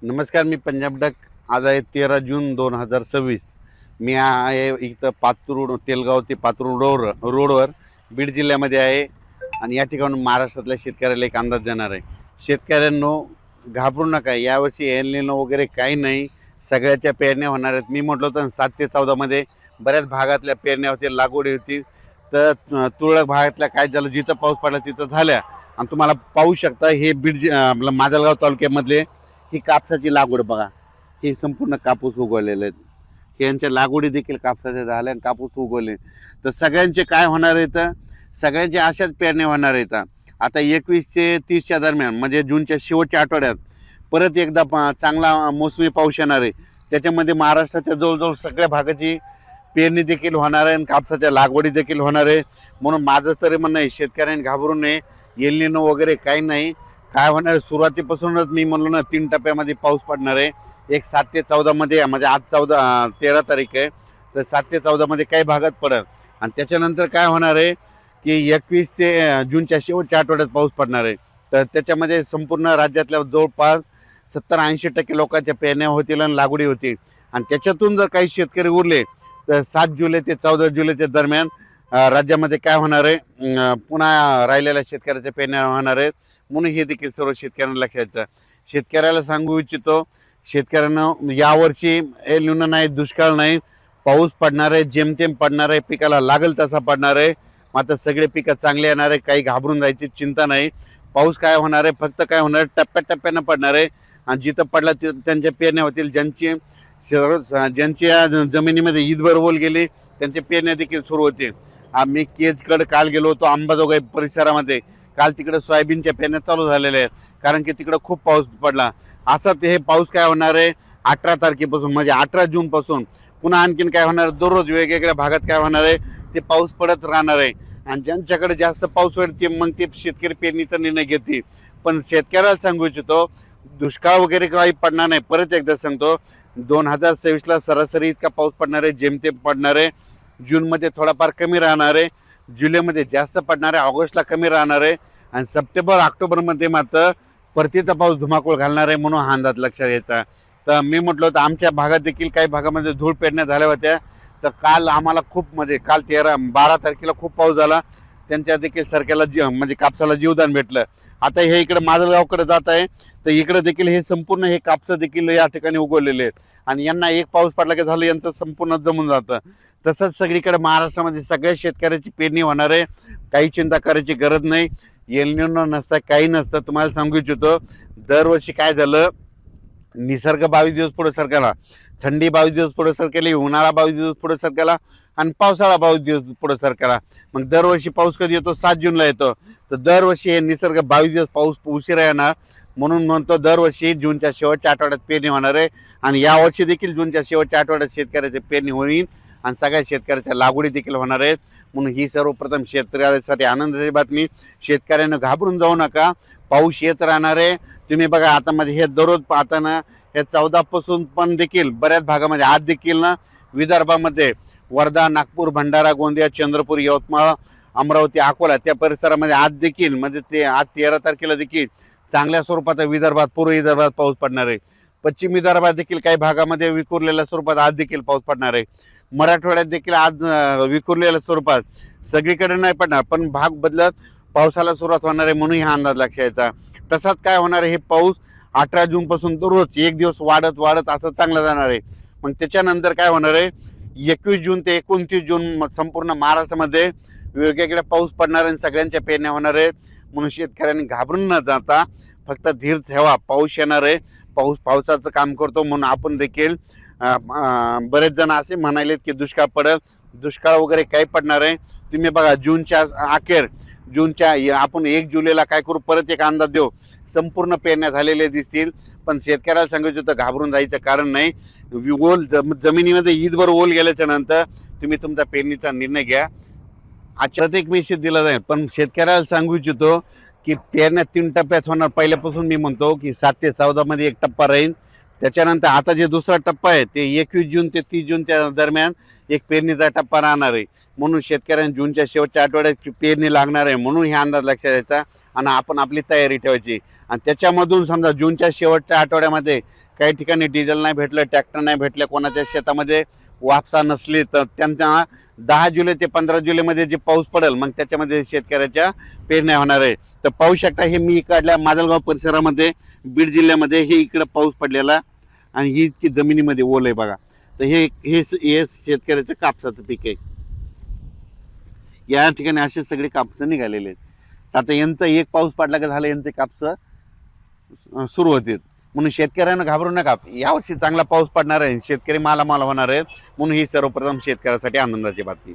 नमस्कार, मी पंजाब डक. आज आहे 13 जून 2026. मी आहे इथं पातूर तेलगाव ते पातूर रोडवर बीड जिल्ह्यामध्ये आहे. आणि या ठिकाणून महाराष्ट्रातल्या शेतकऱ्याला एक अंदाज देणार आहे. शेतकऱ्यांनो, घाबरू नका. यावर्षी एल निनो वगैरे काही नाही, सगळ्याच्या पेरण्या होणार आहेत. मी म्हटलं होतं 7 ते 14मध्ये बऱ्याच भागातल्या पेरण्या होतील, लागवडी होती. तर तुरळक भागातल्या काय झालं, जिथं पाऊस पडला तिथं झाल्या. आणि तुम्हाला पाहू शकता, हे बीड आपलं माजलगाव तालुक्यामधले ही कापसाची लागवड बघा. हे संपूर्ण कापूस उगवलेले आहेत. हे यांच्या लागवडी देखील कापसाच्या झाल्या आणि कापूस उगवले. तर सगळ्यांचे काय होणार आहे, तर सगळ्यांचे अशाच पेरण्या होणार आहेत. आता 21 ते 30च्या दरम्यान, म्हणजे जूनच्या शेवटच्या आठवड्यात परत एकदा चांगला मोसमी पाऊस येणार आहे. त्याच्यामध्ये महाराष्ट्राच्या जवळजवळ सगळ्या भागाची पेरणी देखील होणार आहे आणि कापसाच्या लागवडी देखील होणार आहे. म्हणून माझं तरी म्हणणं आहे, शेतकऱ्यांनी घाबरू नये. एल निनो वगैरे काही नाही. काय होणार, सुरुवातीपासूनच मी म्हणलो ना, 3 टप्प्यामध्ये पाऊस पडणार आहे. एक 7 ते 14मध्ये, म्हणजे आज 13 तारीख आहे, तर 7 ते 14मध्ये काही भागात पडेल. आणि त्याच्यानंतर काय होणार आहे की 21 ते जूनच्या शेवटच्या आठवड्यात पाऊस पडणार आहे. तर त्याच्यामध्ये संपूर्ण राज्यातल्या जवळपास 70-80% लोकांच्या पेरण्या होतील आणि लागवडी होतील. आणि त्याच्यातून जर काही शेतकरी उरले तर 7 जुलै ते 14 जुलैच्या दरम्यान राज्यामध्ये काय होणार आहे, पुन्हा राहिलेल्या शेतकऱ्याच्या पेरण्या होणार आहेत. म्हणून हे देखील सर्व शेतकऱ्यांना लक्षात द्या. शेतकऱ्याला सांगू इच्छितो, शेतकऱ्यांना यावर्षी एल निनो नाही, दुष्काळ नाही, पाऊस पडणार आहे, जेमतेम पडणार आहे, पिकाला लागेल तसा पडणार आहे. मात्र सगळे पिकं चांगले येणार आहे, काही घाबरून जायची चिंता नाही. पाऊस काय होणार आहे, फक्त काय होणार आहे, टप्प्याटप्प्यानं पडणार आहे. आणि जिथं पडला तिथं त्यांच्या पेरण्या होतील. ज्यांच्या जमिनीमध्ये ईदभर ओल गेली त्यांच्या पेरण्या देखील सुरू होतील. आम्ही केजकडे काल गेलो होतो, अंबाजोगाई परिसरामध्ये. काल तिकडे सोयाबीनच्या पेरण्या चालू झालेल्या आहेत, कारण की तिकडे खूप पाऊस पडला. असं हे पाऊस काय होणार आहे, 18 तारखेपासून, म्हणजे 18 जूनपासून पुन्हा आणखीन काय होणार, दररोज वेगवेगळ्या भागात काय होणार आहे, ते पाऊस पडत राहणार आहे. आणि ज्यांच्याकडे जास्त पाऊस होईल ते मग ते शेतकरी पेरणीचा निर्णय घेतील. पण शेतकऱ्याला सांगू इच्छितो, दुष्काळ वगैरे काही पडणार नाही. परत एकदा सांगतो, 2026ला सरासरी इतका पाऊस पडणार आहे, जेमतेम पडणार आहे. जूनमध्ये थोडाफार कमी राहणार आहे, जुलैमध्ये जास्त पडणार आहे, ऑगस्टला कमी राहणार आहे. आणि सप्टेंबर ऑक्टोबरमध्ये मात्र परतीचा पाऊस धुमाकूळ घालणार आहे. म्हणून हा अंदाज लक्षात घ्यायचा. तर मी म्हटलं होतं, आमच्या भागात देखील काही भागामध्ये धूळ पेरण्या झाल्या होत्या. तर काल आम्हाला खूप, म्हणजे काल 12 तारखेला खूप पाऊस झाला. त्यांच्या देखील सरक्याला म्हणजे कापसाला जीवदान भेटलं. आता हे इकडे माजलगावकडे जात आहे, तर इकडे देखील हे संपूर्ण हे कापसं देखील या ठिकाणी उगवलेले आहेत. आणि यांना एक पाऊस पडला की झालं, यांचं संपूर्ण जमून जातं. तसंच सगळीकडे महाराष्ट्रामध्ये सगळ्या शेतकऱ्याची पेरणी होणार आहे. काही चिंता करायची गरज नाही. एल निनो नसतं, काही नसतं. तुम्हाला सांगू इच्छितो, दरवर्षी काय झालं, निसर्ग 22 दिवस पुढे सरकायला, थंडी 22 दिवस पुढे सरकेली, उन्हाळा 22 दिवस पुढे सरकायला आणि पावसाळा 22 दिवस पुढे सरकायला. मग दरवर्षी पाऊस कधी येतो, 7 जूनला येतो. तर दरवर्षी हे निसर्ग 22 दिवस पाऊस उशिरा येणार. म्हणून म्हणतो, दरवर्षी जूनच्या शेवटच्या आठवड्यात पेरणी होणार आहे. आणि यावर्षी देखील जूनच्या शेवटच्या आठवड्यात शेतकऱ्याची पेरणी होईल आणि सगळ्या शेतकऱ्याच्या लागवडी देखील होणार आहेत. म्हणून ही सर्वप्रथम शेतकऱ्यासाठी आनंदाची बातमी. शेतकऱ्यांना घाबरून जाऊ नका, पाऊस येत राहणार आहे. तुम्ही बघा, आता मध्ये हे दररोज पाहताना हे 14 पासून पण देखील बऱ्याच भागामध्ये, आज देखील ना विदर्भामध्ये वर्धा, नागपूर, भंडारा, गोंदिया, चंद्रपूर, यवतमाळ, अमरावती, अकोला त्या परिसरामध्ये आज देखील, म्हणजे ते आज 13 तारखेला देखील चांगल्या स्वरूपात विदर्भात, पूर्व विदर्भात पाऊस पडणार आहे. पश्चिम विदर्भात देखील काही भागामध्ये विखुरलेल्या स्वरूपात आज देखील पाऊस पडणार आहे. मराठवाड्यात देखील आज विखुरलेल्या स्वरूपात, सगळीकडे नाही पडणार पण भाग बदलत पावसाला सुरुवात होणार आहे. म्हणून हा अंदाज लक्षात घ्यायचा. तसाच काय होणार आहे, हे पाऊस 18 जूनपासून दररोज एक दिवस वाढत वाढत असं चांगलं जाणार आहे. मग त्याच्यानंतर काय होणार आहे, 21 जून ते 29 जून संपूर्ण महाराष्ट्रामध्ये वेगवेगळ्या पाऊस पडणार आहे, सगळ्यांच्या पेरण्या होणार आहेत. म्हणून शेतकऱ्यांनी घाबरून न जाता फक्त धीर ठेवा. पाऊस येणार आहे, पावसाचं काम करतो. म्हणून आपण देखील, बरेच जण असे म्हणालेत की दुष्काळ पडेल, दुष्काळ वगैरे काही पडणार आहे. तुम्ही बघा, जूनच्या अखेर, आपण 1 जुलैला काय करू, परत एक अंदाज देऊ, संपूर्ण पेरण्या झालेले दिसतील. पण शेतकऱ्याला सांगायचं होतं, घाबरून जायचं कारण नाही. ओल जमिनीमध्ये ईदभर ओल गेल्याच्या नंतर तुम्ही तुमचा पेरणीचा निर्णय घ्या. आजच्यात एक मेसेज दिला जाईल. पण शेतकऱ्याला सांगू इच्छितो की पेरण्या 3 टप्प्यात होणार. पहिल्यापासून मी म्हणतो की 7 ते 14मध्ये एक टप्पा राहील. त्याच्यानंतर आता जे दुसरा टप्पा आहे ते 21 जून ते 30 जूनच्या दरम्यान एक पेरणीचा टप्पा राहणार आहे. म्हणून शेतकऱ्यांना जूनच्या शेवटच्या आठवड्यात पेरणी लागणार आहे. म्हणून हे अंदाज लक्षात द्यायचा आणि आपण आपली तयारी ठेवायची. आणि त्याच्यामधून समजा जूनच्या शेवटच्या आठवड्यामध्ये काही ठिकाणी डिझेल नाही भेटलं, ट्रॅक्टर नाही भेटले, कोणाच्या शेतामध्ये वापसा नसली तर त्यांना 10 जुलै ते 15 जुलैमध्ये जे पाऊस पडेल मग त्याच्यामध्ये शेतकऱ्याच्या पेरण्या होणार आहे. तर पाहू शकता हे मी इकडल्या माजलगाव परिसरामध्ये बीड जिल्ह्यामध्ये हे इकडं पाऊस पडलेला आणि ही इतकी जमिनीमध्ये ओल आहे बघा. तर हे शेतकऱ्याचं कापसाचं पीक आहे. या ठिकाणी असे सगळे कापसं निघालेले आहेत. आता यांचा एक पाऊस पडला का झालं यांचे कापसं सुरू होतील. म्हणून शेतकऱ्यांना घाबरू नका, यावर्षी चांगला पाऊस पडणार आहे, शेतकरी मालामाल होणार आहेत. म्हणून ही सर्वप्रथम शेतकऱ्यासाठी आनंदाची बातमी.